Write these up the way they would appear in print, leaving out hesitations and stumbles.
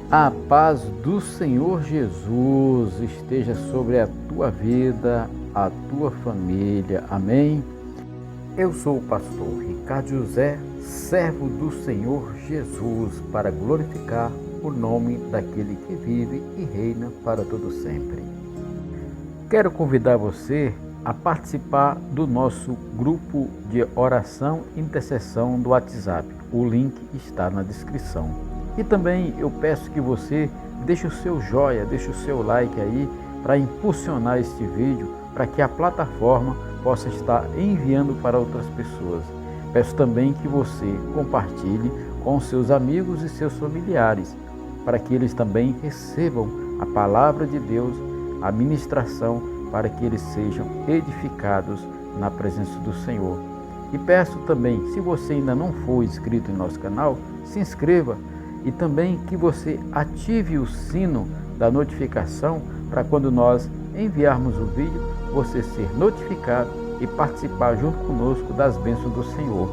A paz do Senhor Jesus esteja sobre a tua vida, a tua família. Amém? Eu sou o pastor Ricardo José, servo do Senhor Jesus, para glorificar o nome daquele que vive e reina para todo sempre. Quero convidar você a participar do nosso grupo de oração e intercessão do WhatsApp. O link está na descrição. E também eu peço que você deixe o seu joia, deixe o seu like aí para impulsionar este vídeo, para que a plataforma possa estar enviando para outras pessoas. Peço também que você compartilhe com seus amigos e seus familiares, para que eles também recebam a palavra de Deus, a ministração, para que eles sejam edificados na presença do Senhor. E peço também, se você ainda não for inscrito em nosso canal, se inscreva e também que você ative o sino da notificação para quando nós enviarmos o vídeo, você ser notificado e participar junto conosco das bênçãos do Senhor.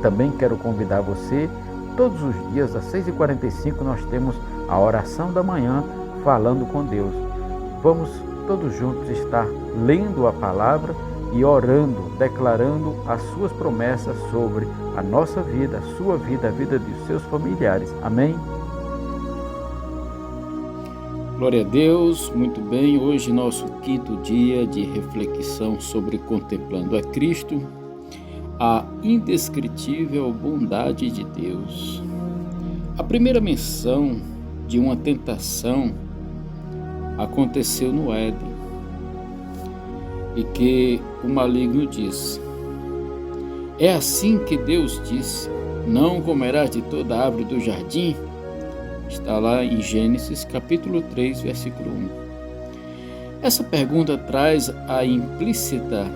Também quero convidar você, todos os dias às 6h45 nós temos a oração da manhã falando com Deus. Vamos todos juntos estar lendo a palavra e orando, declarando as suas promessas sobre a nossa vida, a sua vida, a vida de seus familiares. Amém? Glória a Deus, muito bem. Hoje nosso quinto dia de reflexão sobre contemplando a Cristo, a indescritível bondade de Deus. A primeira menção de uma tentação aconteceu no Éden, e que o maligno disse: é assim que Deus disse, não comerás de toda a árvore do jardim? Está lá em Gênesis capítulo 3, versículo 1. Essa pergunta traz a implícita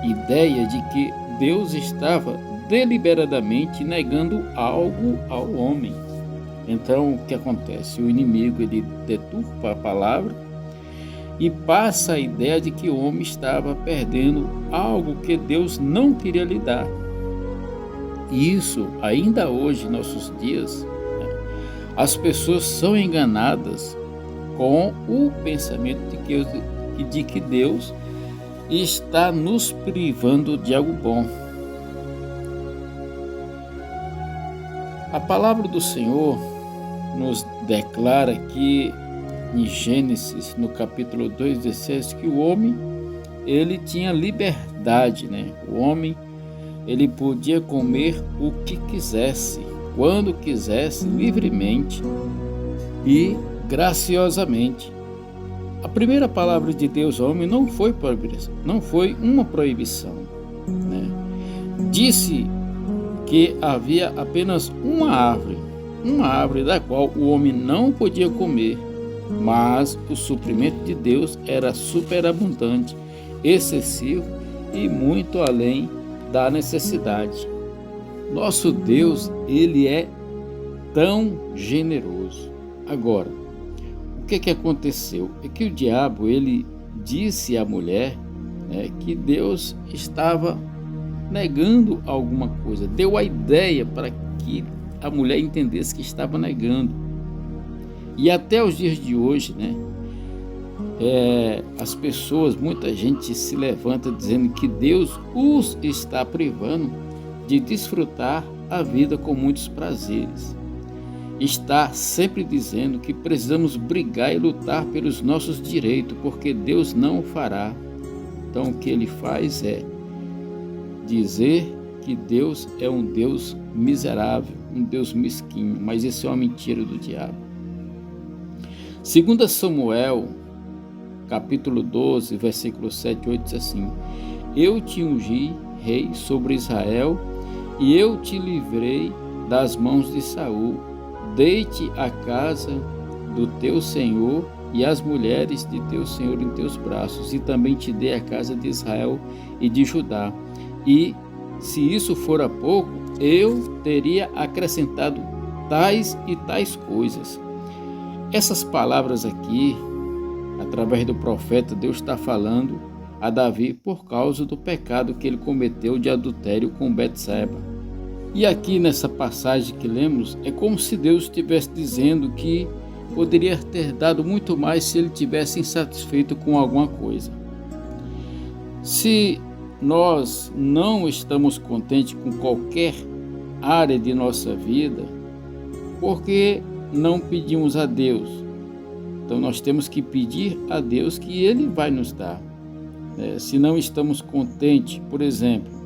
ideia de que Deus estava deliberadamente negando algo ao homem. Então, o que acontece? O inimigo ele deturpa a palavra e passa a ideia de que o homem estava perdendo algo que Deus não queria lhe dar. E isso, ainda hoje, em nossos dias, as pessoas são enganadas com o pensamento de que Deus está nos privando de algo bom. A palavra do Senhor nos declara que em Gênesis, no capítulo 2:16, que o homem ele tinha liberdade, O homem ele podia comer o que quisesse, quando quisesse, livremente e graciosamente. A primeira palavra de Deus ao homem não foi uma proibição, Disse que havia apenas uma árvore da qual o homem não podia comer, mas o suprimento de Deus era superabundante, excessivo e muito além da necessidade. Nosso Deus, ele é tão generoso. Agora, o que aconteceu? É que o diabo, ele disse à mulher, que Deus estava negando alguma coisa, deu a ideia para que a mulher entendesse que estava negando. E até os dias de hoje, as pessoas, muita gente se levanta dizendo que Deus os está privando de desfrutar a vida com muitos prazeres. Está sempre dizendo que precisamos brigar e lutar pelos nossos direitos, porque Deus não o fará. Então o que ele faz é dizer que Deus é um Deus miserável, um Deus mesquinho, mas isso é uma mentira do diabo. 2 Samuel, capítulo 12, versículo 7 e 8, diz assim: eu te ungi rei sobre Israel, e eu te livrei das mãos de Saul. Dei-te a casa do teu senhor e as mulheres de teu senhor em teus braços, e também te dei a casa de Israel e de Judá. E se isso fora pouco, eu teria acrescentado tais e tais coisas. Essas palavras aqui, através do profeta, Deus está falando a Davi por causa do pecado que ele cometeu de adultério com Betseba. E aqui nessa passagem que lemos, é como se Deus estivesse dizendo que poderia ter dado muito mais se ele tivesse insatisfeito com alguma coisa. Se nós não estamos contentes com qualquer área de nossa vida, porque não pedimos a Deus? Então nós temos que pedir a Deus que Ele vai nos dar. Se não estamos contentes, por exemplo,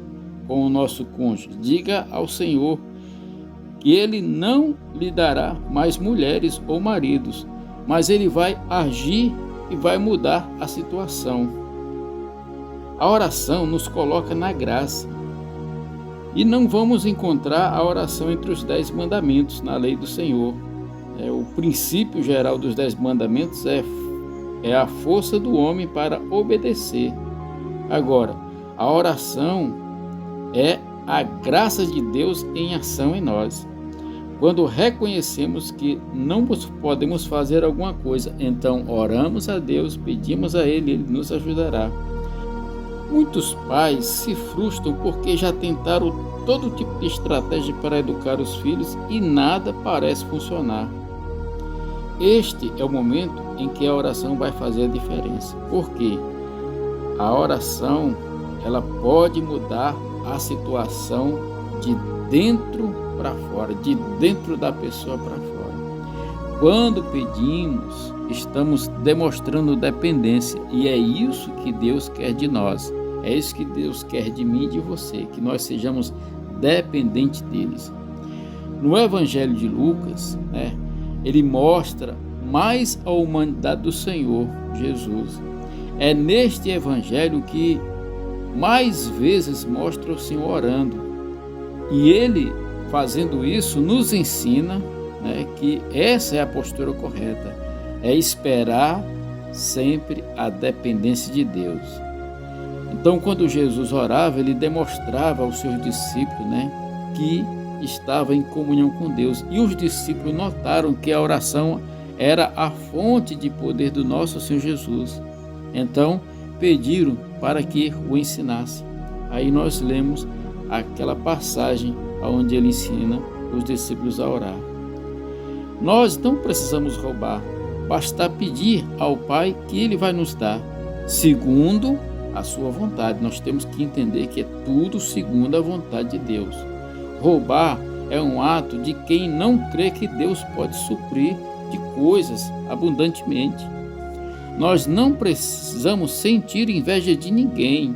com o nosso cônjuge, diga ao Senhor que Ele não lhe dará mais mulheres ou maridos, mas Ele vai agir e vai mudar a situação. A oração nos coloca na graça. E não vamos encontrar a oração entre os 10 mandamentos na lei do Senhor. O princípio geral dos 10 mandamentos é a força do homem para obedecer. Agora, a oração é a graça de Deus em ação em nós. Quando reconhecemos que não podemos fazer alguma coisa, então oramos a Deus, pedimos a Ele, Ele nos ajudará. Muitos pais se frustram porque já tentaram todo tipo de estratégia para educar os filhos e nada parece funcionar. Este é o momento em que a oração vai fazer a diferença. Porque a oração, ela pode mudar a situação de dentro para fora, de dentro da pessoa para fora. Quando pedimos, estamos demonstrando dependência, e é isso que Deus quer de nós. É isso que Deus quer de mim e de você, que nós sejamos dependentes deles. No Evangelho de Lucas, ele mostra mais a humanidade do Senhor Jesus. É neste Evangelho que mais vezes mostra o Senhor orando. E Ele, fazendo isso, nos ensina que essa é a postura correta. É esperar sempre a dependência de Deus. Então, quando Jesus orava, Ele demonstrava aos seus discípulos que estava em comunhão com Deus. E os discípulos notaram que a oração era a fonte de poder do nosso Senhor Jesus. Então, pediram para que o ensinasse. Aí nós lemos aquela passagem onde ele ensina os discípulos a orar. Nós não precisamos roubar, basta pedir ao Pai que Ele vai nos dar, segundo a sua vontade. Nós temos que entender que é tudo segundo a vontade de Deus. Roubar é um ato de quem não crê que Deus pode suprir de coisas abundantemente. Nós não precisamos sentir inveja de ninguém.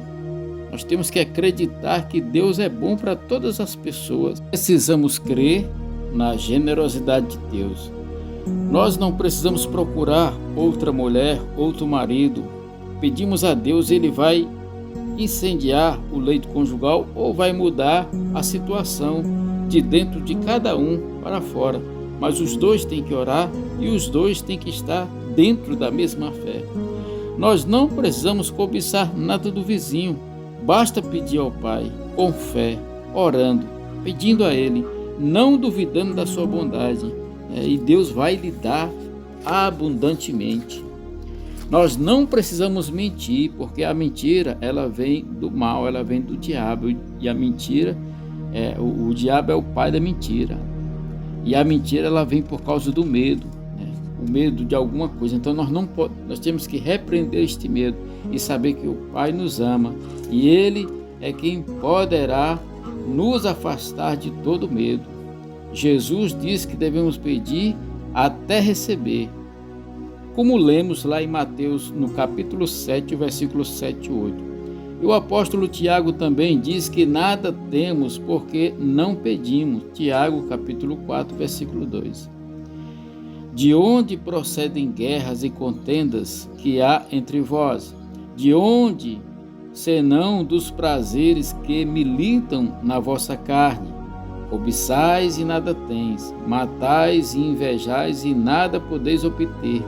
Nós temos que acreditar que Deus é bom para todas as pessoas. Precisamos crer na generosidade de Deus. Nós não precisamos procurar outra mulher, outro marido. Pedimos a Deus, Ele vai incendiar o leito conjugal ou vai mudar a situação de dentro de cada um para fora. Mas os dois têm que orar e os dois têm que estar dentro da mesma fé. Nós não precisamos cobiçar nada do vizinho. Basta pedir ao Pai com fé, orando, pedindo a Ele, não duvidando da sua bondade. E Deus vai lhe dar abundantemente. Nós não precisamos mentir, porque a mentira ela vem do mal, ela vem do diabo. E a mentira, o diabo é o pai da mentira. E a mentira ela vem por causa do medo, o medo de alguma coisa. Então nós temos que repreender este medo e saber que o Pai nos ama e Ele é quem poderá nos afastar de todo medo. Jesus diz que devemos pedir até receber, como lemos lá em Mateus, no capítulo 7, versículos 7 e 8. E o apóstolo Tiago também diz que nada temos porque não pedimos. Tiago, capítulo 4, versículo 2. De onde procedem guerras e contendas que há entre vós? De onde, senão dos prazeres que militam na vossa carne? Cobiçais e nada tens, matais e invejais e nada podeis obter.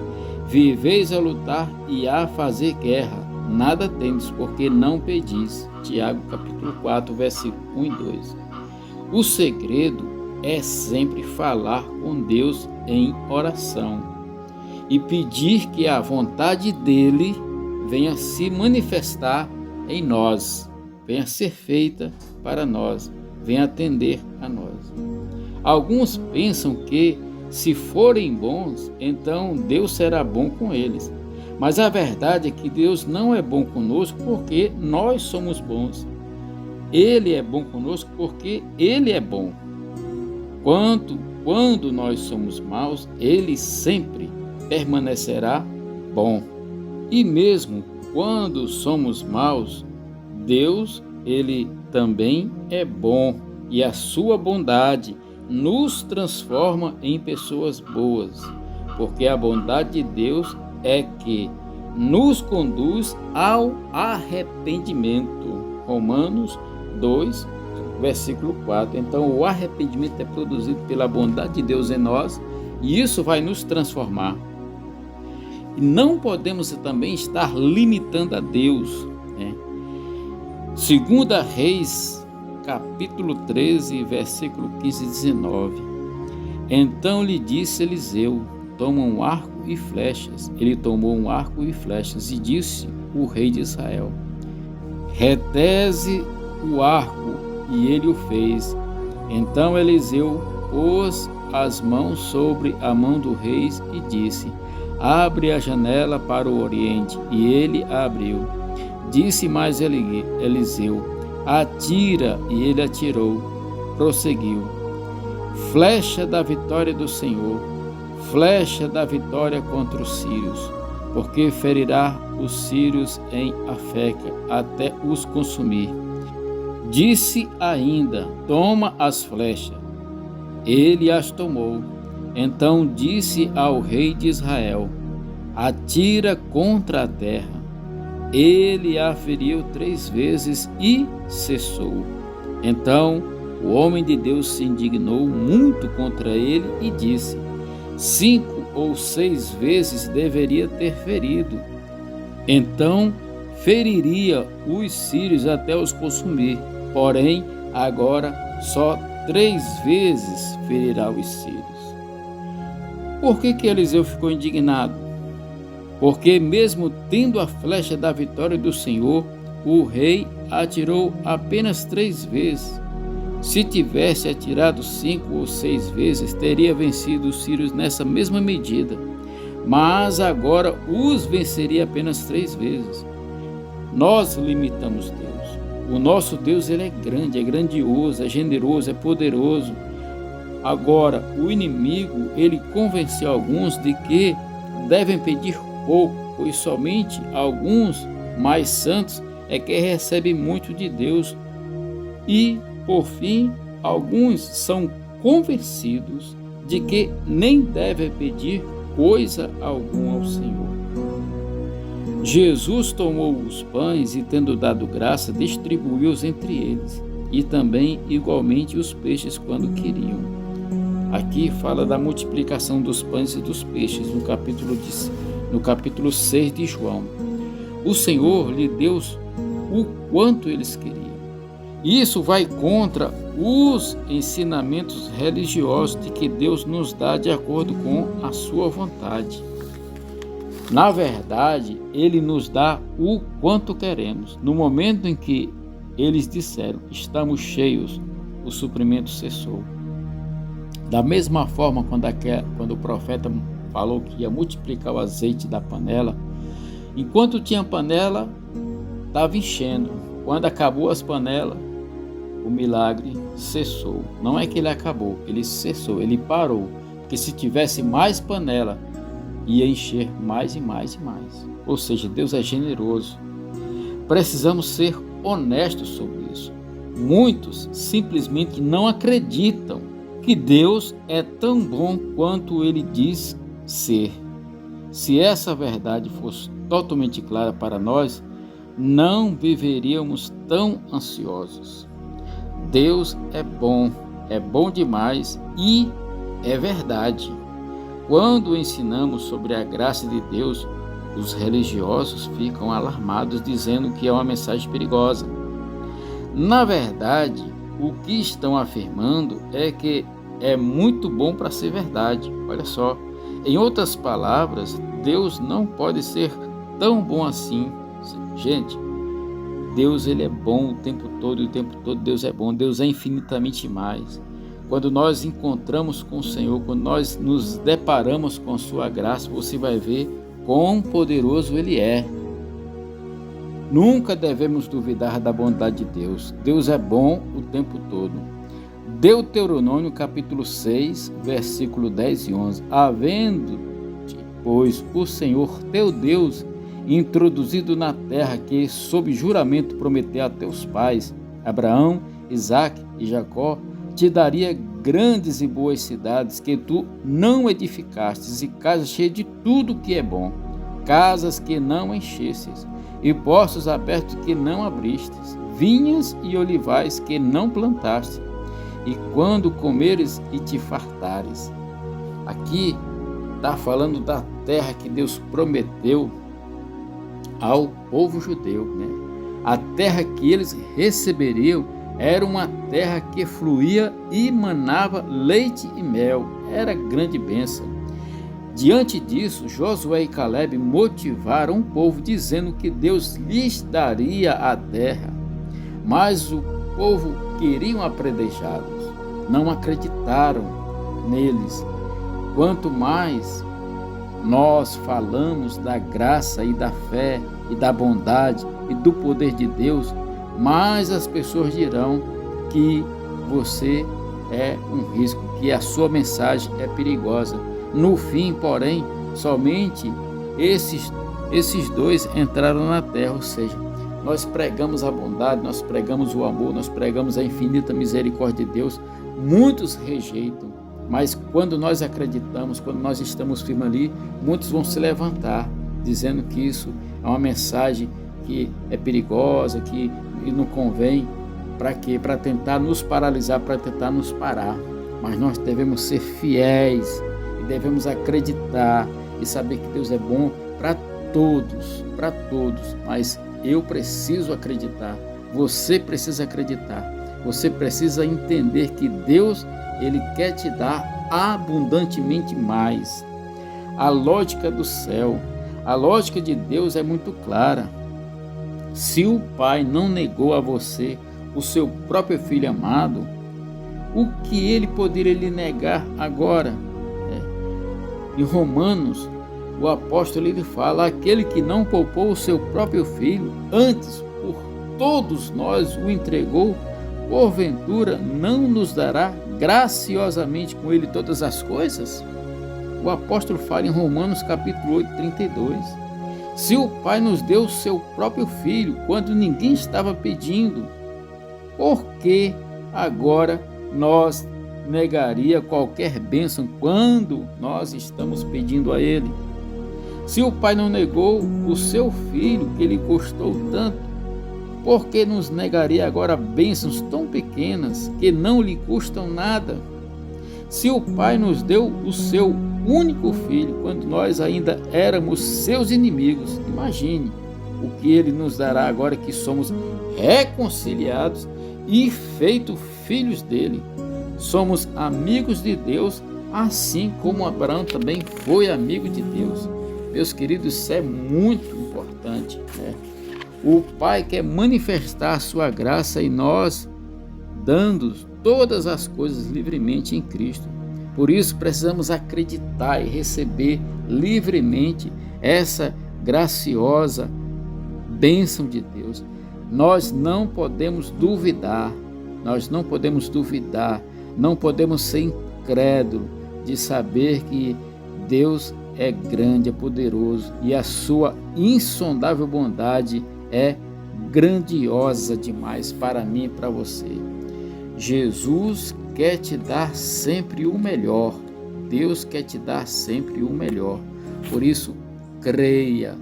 Viveis a lutar e a fazer guerra, nada tendes porque não pedis. Tiago capítulo 4, versículo 1 e 2. O segredo é sempre falar com Deus em oração e pedir que a vontade dele venha se manifestar em nós, venha ser feita para nós. vem atender a nós. Alguns pensam que, se forem bons, então Deus será bom com eles. Mas a verdade é que Deus não é bom conosco porque nós somos bons. Ele é bom conosco porque Ele é bom. Quando nós somos maus, Ele sempre permanecerá bom. E mesmo quando somos maus, Deus, Ele também é bom. E a sua bondade nos transforma em pessoas boas. Porque a bondade de Deus é que nos conduz ao arrependimento. Romanos 2, versículo 4. Então, o arrependimento é produzido pela bondade de Deus em nós e isso vai nos transformar. E não podemos também estar limitando a Deus, né? 2 Reis, capítulo 13, versículo 15 e 19. Então lhe disse Eliseu: toma um arco e flechas. Ele tomou um arco e flechas e disse o rei de Israel: retese o arco, e ele o fez. Então Eliseu pôs as mãos sobre a mão do rei e disse: abre a janela para o oriente. E ele a abriu. Disse mais Eliseu: atira, e ele atirou. Prosseguiu: flecha da vitória do Senhor, flecha da vitória contra os sírios, porque ferirá os sírios em Afeca até os consumir. Disse ainda: toma as flechas. Ele as tomou. Então disse ao rei de Israel: atira contra a terra. Ele a feriu 3 vezes e cessou. Então o homem de Deus se indignou muito contra ele e disse: 5 ou 6 vezes deveria ter ferido. Então feriria os sírios até os consumir. Porém, agora só 3 vezes ferirá os sírios. Por que Eliseu ficou indignado? Porque mesmo tendo a flecha da vitória do Senhor, o rei atirou apenas 3 vezes. Se tivesse atirado 5 ou 6 vezes, teria vencido os sírios nessa mesma medida. Mas agora os venceria apenas 3 vezes. Nós limitamos Deus. O nosso Deus, ele é grande, é grandioso, é generoso, é poderoso. Agora, o inimigo, ele convenceu alguns de que devem pedir pouco, pois somente alguns mais santos é que recebem muito de Deus. E, por fim, alguns são convencidos de que nem devem pedir coisa alguma ao Senhor. Jesus tomou os pães e, tendo dado graça, distribuiu-os entre eles, e também igualmente os peixes quando queriam. Aqui fala da multiplicação dos pães e dos peixes, no capítulo 6 de João. O Senhor lhe deu o quanto eles queriam. Isso vai contra os ensinamentos religiosos de que Deus nos dá de acordo com a sua vontade. Na verdade, Ele nos dá o quanto queremos. No momento em que eles disseram: estamos cheios, o suprimento cessou. Da mesma forma, quando o profeta falou que ia multiplicar o azeite da panela, enquanto tinha panela, estava enchendo. Quando acabou as panelas, o milagre cessou. Não é que ele acabou, ele cessou, ele parou. Porque se tivesse mais panela, ia encher mais e mais e mais. Ou seja, Deus é generoso. Precisamos ser honestos sobre isso. Muitos simplesmente não acreditam que Deus é tão bom quanto Ele diz ser. Se essa verdade fosse totalmente clara para nós, não viveríamos tão ansiosos. Deus é bom demais e é verdade. Quando ensinamos sobre a graça de Deus, os religiosos ficam alarmados, dizendo que é uma mensagem perigosa. Na verdade, o que estão afirmando é que é muito bom para ser verdade. Olha só, em outras palavras, Deus não pode ser tão bom assim. Gente, Deus, ele é bom o tempo todo, e o tempo todo Deus é bom. Deus é infinitamente mais. Quando nós encontramos com o Senhor, quando nós nos deparamos com a sua graça, você vai ver quão poderoso ele é. Nunca devemos duvidar da bondade de Deus. Deus é bom o tempo todo. Deuteronômio capítulo 6, versículo 10 e 11. Havendo-te, pois, o Senhor teu Deus introduzido na terra que, sob juramento, prometeu a teus pais, Abraão, Isaque e Jacó, te daria grandes e boas cidades que tu não edificastes, e casas cheias de tudo que é bom, casas que não enchestes, e poços abertos que não abristes, vinhas e olivais que não plantaste, e quando comeres e te fartares. Aqui está falando da terra que Deus prometeu ao povo judeu, né? A terra que eles receberiam era uma terra que fluía e manava leite e mel. Era grande bênção. Diante disso, Josué e Caleb motivaram o povo dizendo que Deus lhes daria a terra. Mas o povo queriam apredejá-los, não acreditaram neles. Quanto mais nós falamos da graça e da fé e da bondade e do poder de Deus, mais as pessoas dirão que você é um risco, que a sua mensagem é perigosa. No fim, porém, somente esses dois entraram na terra, ou seja, nós pregamos a bondade, nós pregamos o amor, nós pregamos a infinita misericórdia de Deus. Muitos rejeitam, mas quando nós acreditamos, quando nós estamos firmes ali, muitos vão se levantar, dizendo que isso é uma mensagem que é perigosa, que não convém. Para quê? Para tentar nos paralisar, para tentar nos parar. Mas nós devemos ser fiéis e devemos acreditar e saber que Deus é bom para todos, mas eu preciso acreditar, você precisa acreditar, você precisa entender que Deus, ele quer te dar abundantemente mais. A lógica do céu, a lógica de Deus é muito clara. Se o Pai não negou a você o seu próprio Filho amado, o que ele poderia lhe negar agora? Em Romanos, o apóstolo ele fala: aquele que não poupou o seu próprio Filho, antes por todos nós o entregou, porventura não nos dará graciosamente com ele todas as coisas? O apóstolo fala em Romanos capítulo 8, 32. Se o Pai nos deu o seu próprio Filho quando ninguém estava pedindo, por que agora nós negaria qualquer bênção quando nós estamos pedindo a Ele? Se o Pai não negou o seu Filho, que lhe custou tanto, por que nos negaria agora bênçãos tão pequenas que não lhe custam nada? Se o Pai nos deu o seu único Filho quando nós ainda éramos seus inimigos, imagine o que Ele nos dará agora que somos reconciliados e feitos filhos dele. Somos amigos de Deus, assim como Abraão também foi amigo de Deus. Meus queridos, isso é muito importante, né? O Pai quer manifestar a sua graça em nós, dando todas as coisas livremente em Cristo. Por isso precisamos acreditar e receber livremente essa graciosa bênção de Deus. Nós não podemos duvidar, não podemos ser incrédulos de saber que Deus é grande, é poderoso e a sua insondável bondade é grandiosa demais para mim e para você. Jesus quer te dar sempre o melhor. Deus quer te dar sempre o melhor. Por isso, creia.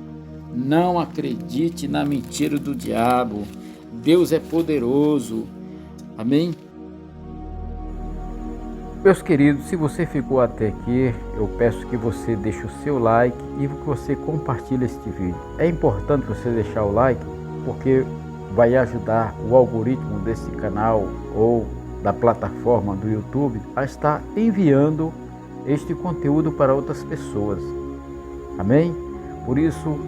Não acredite na mentira do diabo. Deus é poderoso. Amém? Meus queridos, se você ficou até aqui, eu peço que você deixe o seu like e que você compartilhe este vídeo. É importante você deixar o like porque vai ajudar o algoritmo desse canal ou da plataforma do YouTube a estar enviando este conteúdo para outras pessoas. Amém? Por isso,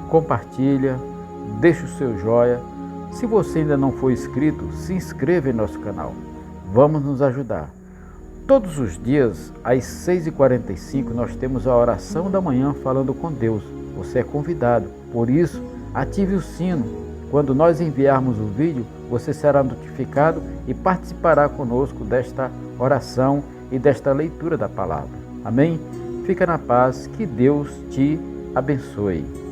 compartilha, deixa o seu joia. Se você ainda não for inscrito, se inscreva em nosso canal. Vamos nos ajudar. Todos os dias, às 6h45, nós temos a oração da manhã falando com Deus. Você é convidado. Por isso, ative o sino. Quando nós enviarmos o vídeo, você será notificado e participará conosco desta oração e desta leitura da palavra. Amém? Fica na paz, que Deus te abençoe.